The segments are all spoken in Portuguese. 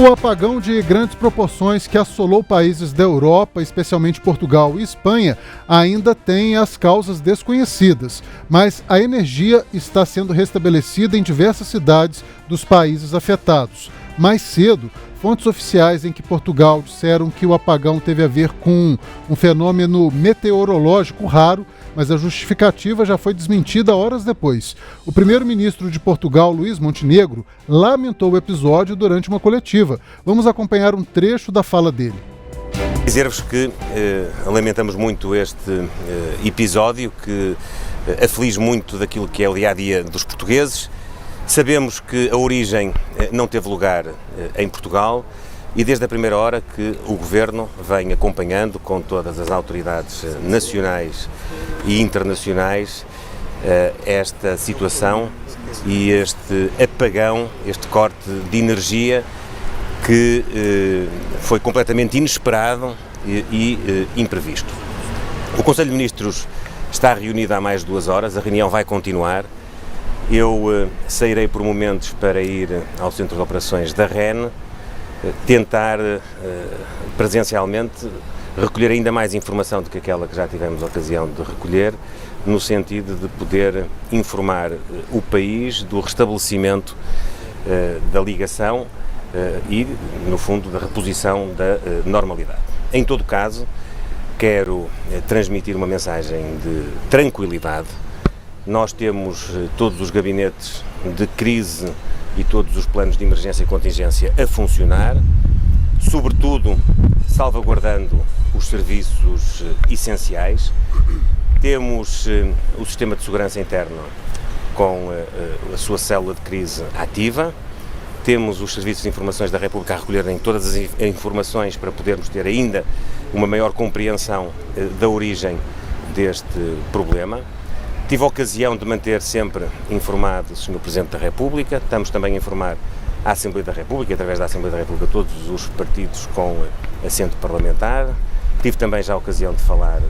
O apagão de grandes proporções que assolou países da Europa, especialmente Portugal e Espanha, ainda tem as causas desconhecidas, mas a energia está sendo restabelecida em diversas cidades dos países afetados. Mais cedo, fontes oficiais em que Portugal disseram que o apagão teve a ver com um fenômeno meteorológico raro, mas a justificativa já foi desmentida horas depois. O primeiro-ministro de Portugal, Luís Montenegro, lamentou o episódio durante uma coletiva. Vamos acompanhar um trecho da fala dele. Dizer-vos que lamentamos muito este episódio, que aflige muito daquilo que é o dia-a-dia dos portugueses. Sabemos que a origem não teve lugar em Portugal e desde a primeira hora que o Governo vem acompanhando com todas as autoridades nacionais e internacionais esta situação e este apagão, este corte de energia que foi completamente inesperado e imprevisto. O Conselho de Ministros está reunido há mais de 2 horas, a reunião vai continuar. Eu sairei por momentos para ir ao Centro de Operações da REN, tentar presencialmente recolher ainda mais informação do que aquela que já tivemos a ocasião de recolher, no sentido de poder informar o país do restabelecimento da ligação e, no fundo, da reposição da normalidade. Em todo caso, quero transmitir uma mensagem de tranquilidade. Nós temos todos os gabinetes de crise e todos os planos de emergência e contingência a funcionar, sobretudo salvaguardando os serviços essenciais. Temos o sistema de segurança interna com a sua célula de crise ativa. Temos os serviços de informações da República a recolherem todas as informações para podermos ter ainda uma maior compreensão da origem deste problema. Tive a ocasião de manter sempre informado o Sr. Presidente da República, estamos também a informar a Assembleia da República, através da Assembleia da República, todos os partidos com assento parlamentar. Tive também já a ocasião de falar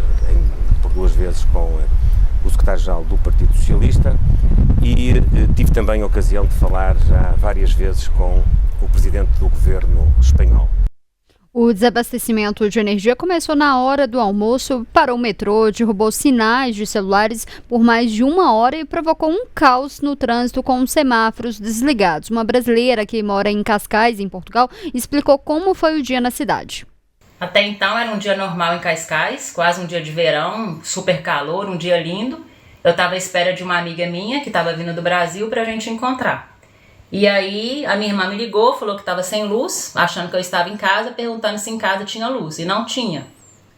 por 2 vezes com o Secretário-Geral do Partido Socialista e tive também a ocasião de falar já várias vezes com o Presidente do Governo espanhol. O desabastecimento de energia começou na hora do almoço, parou o metrô, derrubou sinais de celulares por mais de 1 hora e provocou um caos no trânsito com os semáforos desligados. Uma brasileira que mora em Cascais, em Portugal, explicou como foi o dia na cidade. Até então era um dia normal em Cascais, quase um dia de verão, super calor, um dia lindo. Eu estava à espera de uma amiga minha que estava vindo do Brasil para a gente encontrar. E aí a minha irmã me ligou, falou que estava sem luz, achando que eu estava em casa, perguntando se em casa tinha luz. E não tinha,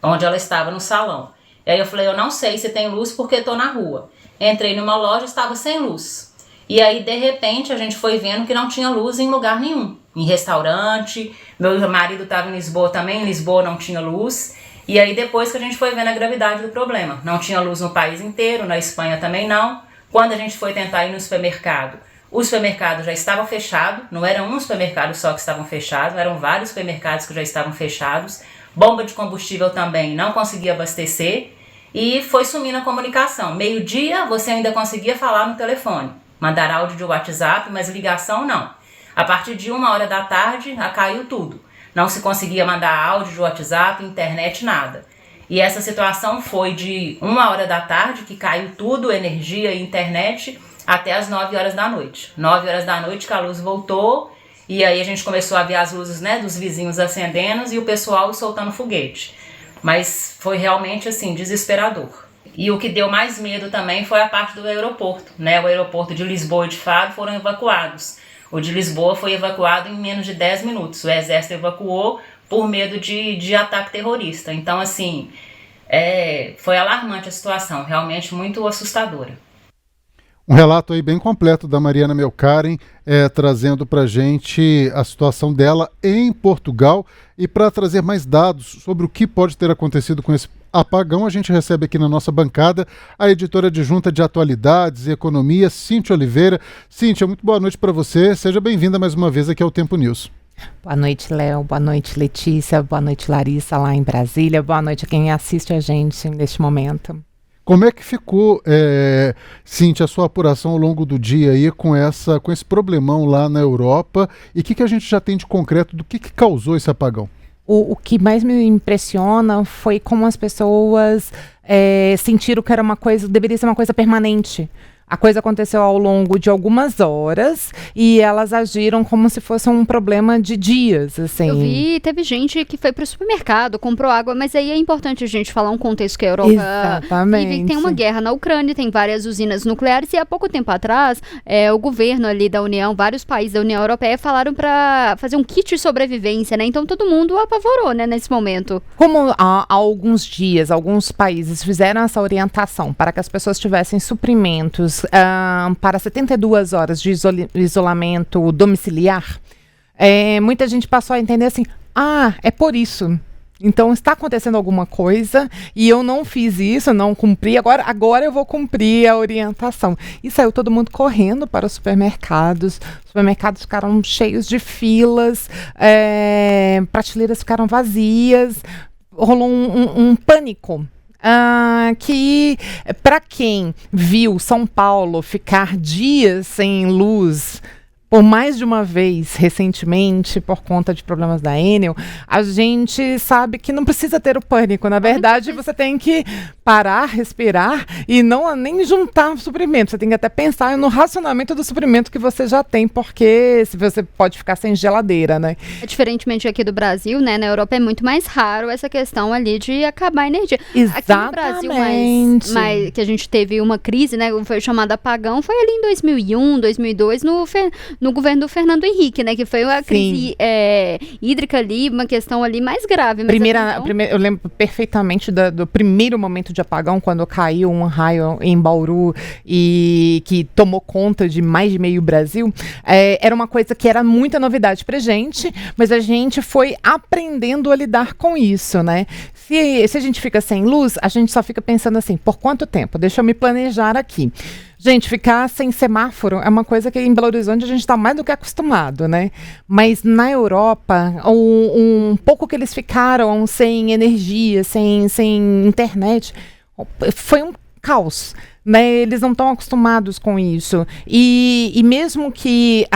onde ela estava no salão. E aí eu falei, eu não sei se tem luz porque estou na rua. Entrei numa loja, estava sem luz. E aí de repente a gente foi vendo que não tinha luz em lugar nenhum. Em restaurante, meu marido estava em Lisboa também, em Lisboa não tinha luz. E aí depois que a gente foi vendo a gravidade do problema. Não tinha luz no país inteiro, na Espanha também não. Quando a gente foi tentar ir no supermercado, o supermercado já estava fechado, não era um supermercado só que estavam fechados, eram vários supermercados que já estavam fechados. Bomba de combustível também não conseguia abastecer e foi sumindo a comunicação. 12:00 você ainda conseguia falar no telefone, mandar áudio de WhatsApp, mas ligação não. A partir de 1h da tarde, caiu tudo. Não se conseguia mandar áudio de WhatsApp, internet, nada. E essa situação foi de 1h da tarde, que caiu tudo, energia e internet, até as 9h da noite. 9h da noite que a luz voltou e aí a gente começou a ver as luzes, né, dos vizinhos acendendo e o pessoal soltando foguete. Mas foi realmente assim, desesperador. E o que deu mais medo também foi a parte do aeroporto, né? O aeroporto de Lisboa e de Faro foram evacuados. O de Lisboa foi evacuado em menos de 10 minutos. O exército evacuou por medo de ataque terrorista. Então assim, foi alarmante a situação, realmente muito assustadora. Um relato aí bem completo da Mariana Melkaren, trazendo para a gente a situação dela em Portugal. E para trazer mais dados sobre o que pode ter acontecido com esse apagão, a gente recebe aqui na nossa bancada a editora adjunta de Atualidades e Economia, Cíntia Oliveira. Cíntia, muito boa noite para você. Seja bem-vinda mais uma vez aqui ao Tempo News. Boa noite, Léo. Boa noite, Letícia. Boa noite, Larissa, lá em Brasília. Boa noite a quem assiste a gente neste momento. Como é que ficou, Cíntia, a sua apuração ao longo do dia aí com esse problemão lá na Europa? E o que a gente já tem de concreto do que causou esse apagão? O que mais me impressiona foi como as pessoas sentiram que deveria ser uma coisa permanente. A coisa aconteceu ao longo de algumas horas e elas agiram como se fosse um problema de dias, assim. Eu vi, teve gente que foi para o supermercado, comprou água, mas aí é importante a gente falar um contexto que a Europa vive. Tem uma guerra na Ucrânia, tem várias usinas nucleares e há pouco tempo atrás, o governo ali da União, vários países da União Europeia falaram para fazer um kit de sobrevivência, né? Então todo mundo apavorou, né, nesse momento. Como há alguns dias, alguns países fizeram essa orientação para que as pessoas tivessem suprimentos para 72 horas de isolamento domiciliar, muita gente passou a entender assim, é por isso. Então está acontecendo alguma coisa e eu não fiz isso, não cumpri, agora eu vou cumprir a orientação. E saiu todo mundo correndo para os supermercados. Os supermercados ficaram cheios de filas, prateleiras ficaram vazias, rolou um pânico. Que para quem viu São Paulo ficar dias sem luz por mais de uma vez recentemente por conta de problemas da Enel, a gente sabe que não precisa ter o pânico. Na verdade, você tem que parar, respirar e nem juntar suprimento. Você tem que até pensar no racionamento do suprimento que você já tem, porque você pode ficar sem geladeira, né? Diferentemente aqui do Brasil, né? Na Europa é muito mais raro essa questão ali de acabar a energia. Exatamente. Aqui no Brasil, mas que a gente teve uma crise, né? Foi chamado apagão, foi ali em 2001, 2002, no governo do Fernando Henrique, né? Que foi uma crise hídrica ali, uma questão ali mais grave. Mas eu lembro perfeitamente do primeiro momento de apagão, quando caiu um raio em Bauru e que tomou conta de mais de meio Brasil. Era uma coisa que era muita novidade pra gente, mas a gente foi aprendendo a lidar com isso, né? Se a gente fica sem luz, a gente só fica pensando assim, por quanto tempo? Deixa eu me planejar aqui. Gente, ficar sem semáforo é uma coisa que em Belo Horizonte a gente está mais do que acostumado, né? Mas na Europa, um pouco que eles ficaram sem energia, sem internet, foi um caos, né? Eles não estão acostumados com isso. E mesmo que,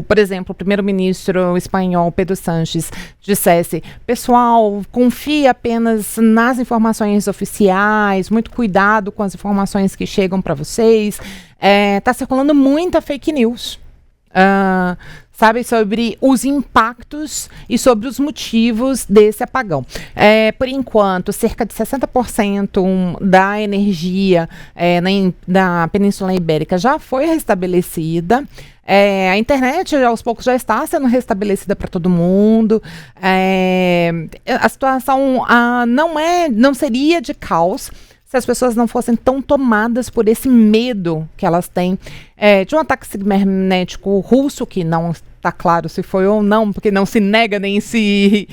por exemplo, o primeiro-ministro espanhol, Pedro Sánchez, dissesse, pessoal, confie apenas nas informações oficiais, muito cuidado com as informações que chegam para vocês. Está circulando muita fake news. Sabe, sobre os impactos e sobre os motivos desse apagão. Por enquanto, cerca de 60% da energia na Península Ibérica já foi restabelecida. A internet, aos poucos, já está sendo restabelecida para todo mundo. A situação não seria de caos se as pessoas não fossem tão tomadas por esse medo que elas têm de um ataque cibernético russo, que não está claro se foi ou não, porque não se nega nem se...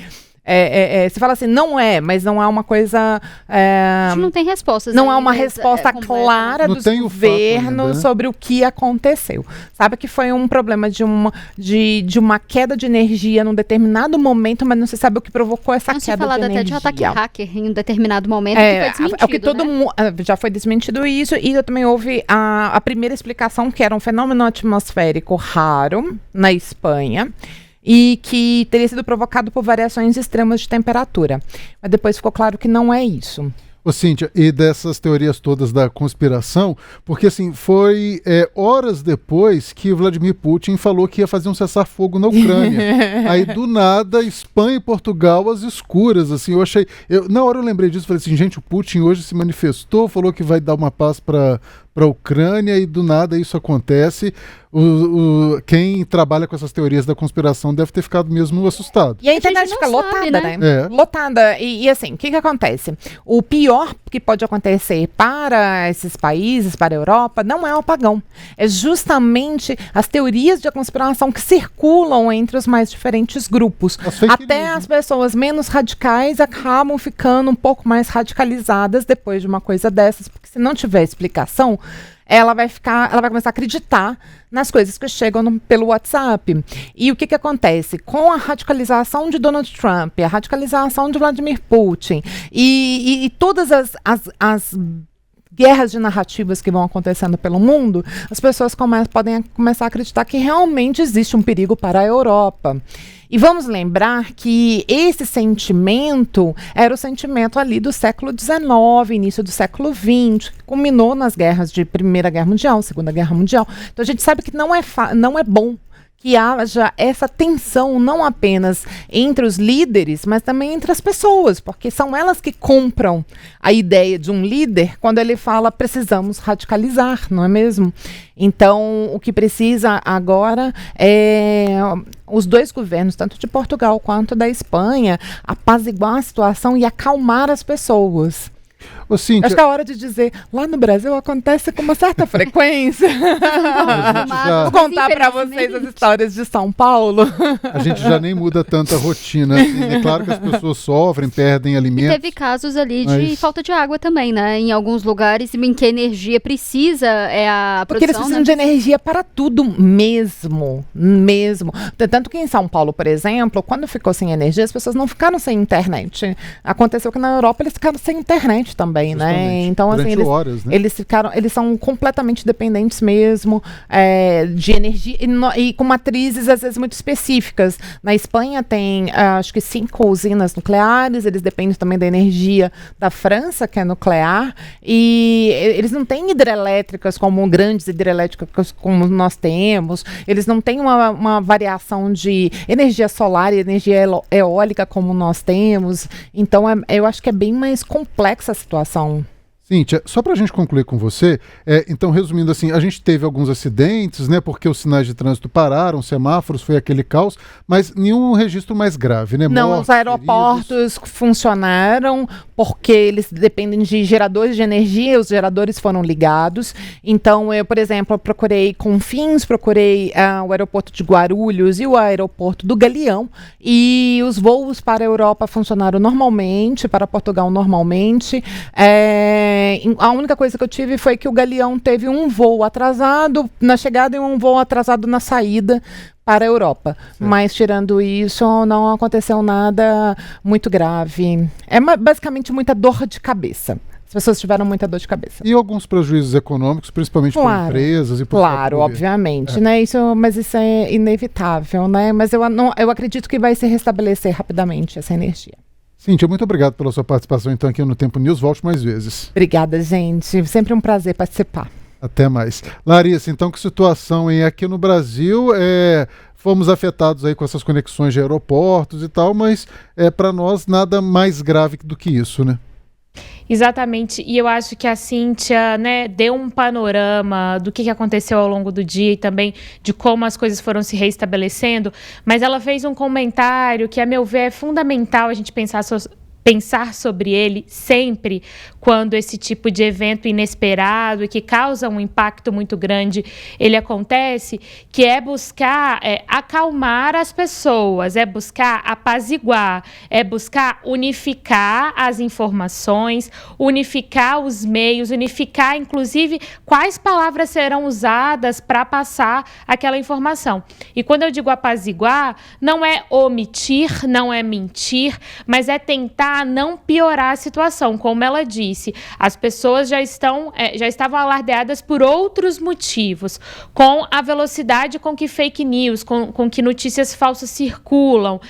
se fala assim, não mas não há uma coisa... a gente não tem respostas. Não há uma resposta clara do governo sobre o que aconteceu. Sabe que foi um problema de uma queda de energia num determinado momento, mas não se sabe o que provocou essa queda de energia. Não se falado até de ataque hacker em um determinado momento, que foi desmentido, que todo mundo já foi desmentido isso, e também houve a primeira explicação, que era um fenômeno atmosférico raro na Espanha, e que teria sido provocado por variações extremas de temperatura. Mas depois ficou claro que não é isso. Ô Cíntia, e dessas teorias todas da conspiração, porque assim, foi horas depois que o Vladimir Putin falou que ia fazer um cessar-fogo na Ucrânia. Aí do nada, Espanha e Portugal às escuras, assim, na hora eu lembrei disso, falei assim, gente, o Putin hoje se manifestou, falou que vai dar uma paz para a Ucrânia e do nada isso acontece. Quem trabalha com essas teorias da conspiração deve ter ficado mesmo assustado. E a internet fica lotada, né? Lotada. E assim, o que acontece? O pior que pode acontecer para esses países, para a Europa, não é o apagão. É justamente as teorias de conspiração que circulam entre os mais diferentes grupos. Até as pessoas menos radicais acabam ficando um pouco mais radicalizadas depois de uma coisa dessas, porque se não tiver explicação, ela vai começar a acreditar nas coisas que chegam pelo WhatsApp. E o que acontece? Com a radicalização de Donald Trump, a radicalização de Vladimir Putin e todas as guerras de narrativas que vão acontecendo pelo mundo, as pessoas podem começar a acreditar que realmente existe um perigo para a Europa. E vamos lembrar que esse sentimento era o sentimento ali do século XIX, início do século XX, que culminou nas guerras de Primeira Guerra Mundial, Segunda Guerra Mundial. Então a gente sabe que não é bom que haja essa tensão não apenas entre os líderes, mas também entre as pessoas, porque são elas que compram a ideia de um líder quando ele fala precisamos radicalizar, não é mesmo? Então, o que precisa agora é os dois governos, tanto de Portugal quanto da Espanha, apaziguar a situação e acalmar as pessoas. Ô, Cíntia, acho que é a hora de dizer, lá no Brasil acontece com uma certa frequência. Vou contar para vocês as histórias de São Paulo. A gente já nem muda tanta rotina. Assim, é claro que as pessoas sofrem, perdem alimentos. E teve casos ali de falta de água também, né? Em alguns lugares em que a energia precisa, a porque eles precisam de energia para tudo mesmo. Tanto que em São Paulo, por exemplo, quando ficou sem energia, as pessoas não ficaram sem internet. Aconteceu que na Europa eles ficaram sem internet também, né? Então, assim, eles são completamente dependentes mesmo de energia e com matrizes, às vezes, muito específicas. Na Espanha tem, acho que 5 usinas nucleares, eles dependem também da energia da França, que é nuclear, e eles não têm hidrelétricas grandes hidrelétricas como nós temos, eles não têm uma variação de energia solar e energia eólica como nós temos. Então, eu acho que é bem mais complexa a situação. Cíntia, só para a gente concluir com você, então resumindo assim, a gente teve alguns acidentes, né, porque os sinais de trânsito pararam, semáforos, foi aquele caos, mas nenhum registro mais grave, né? Não, os aeroportos funcionaram porque eles dependem de geradores de energia, os geradores foram ligados. Então, eu, por exemplo, procurei Confins, o aeroporto de Guarulhos e o aeroporto do Galeão, e os voos para a Europa funcionaram normalmente, para Portugal normalmente. A única coisa que eu tive foi que o Galeão teve um voo atrasado na chegada e um voo atrasado na saída para a Europa. Mas, tirando isso, não aconteceu nada muito grave. É basicamente muita dor de cabeça. As pessoas tiveram muita dor de cabeça. E alguns prejuízos econômicos, principalmente para empresas e para Claro, obviamente, né? Mas isso é inevitável, né? Mas eu acredito que vai se restabelecer rapidamente essa energia. Cíntia, muito obrigado pela sua participação então aqui no Tempo News. Volte mais vezes. Obrigada, gente. Sempre um prazer participar. Até mais. Larissa, então que situação, hein? Aqui no Brasil, fomos afetados aí com essas conexões de aeroportos e tal, mas para nós nada mais grave do que isso, né? Exatamente, e eu acho que a Cíntia, né, deu um panorama do que aconteceu ao longo do dia e também de como as coisas foram se reestabelecendo, mas ela fez um comentário que, a meu ver, é fundamental a gente pensar sobre ele sempre quando esse tipo de evento inesperado e que causa um impacto muito grande, ele acontece, que é buscar acalmar as pessoas, é buscar apaziguar, é buscar unificar as informações, unificar os meios, unificar, inclusive, quais palavras serão usadas para passar aquela informação. E quando eu digo apaziguar, não é omitir, não é mentir, mas é tentar não piorar a situação. Como ela disse, as pessoas já estavam alardeadas por outros motivos, com a velocidade com que fake news, com que notícias falsas circulam.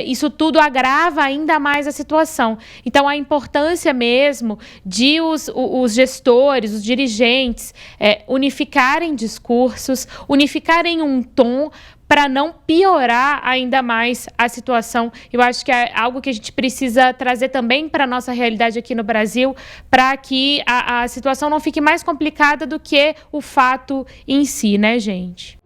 Isso tudo agrava ainda mais a situação. Então, a importância mesmo de os gestores, os dirigentes, unificarem discursos, unificarem um tom para não piorar ainda mais a situação. Eu acho que é algo que a gente precisa trazer também para a nossa realidade aqui no Brasil, para que a situação não fique mais complicada do que o fato em si, né, gente?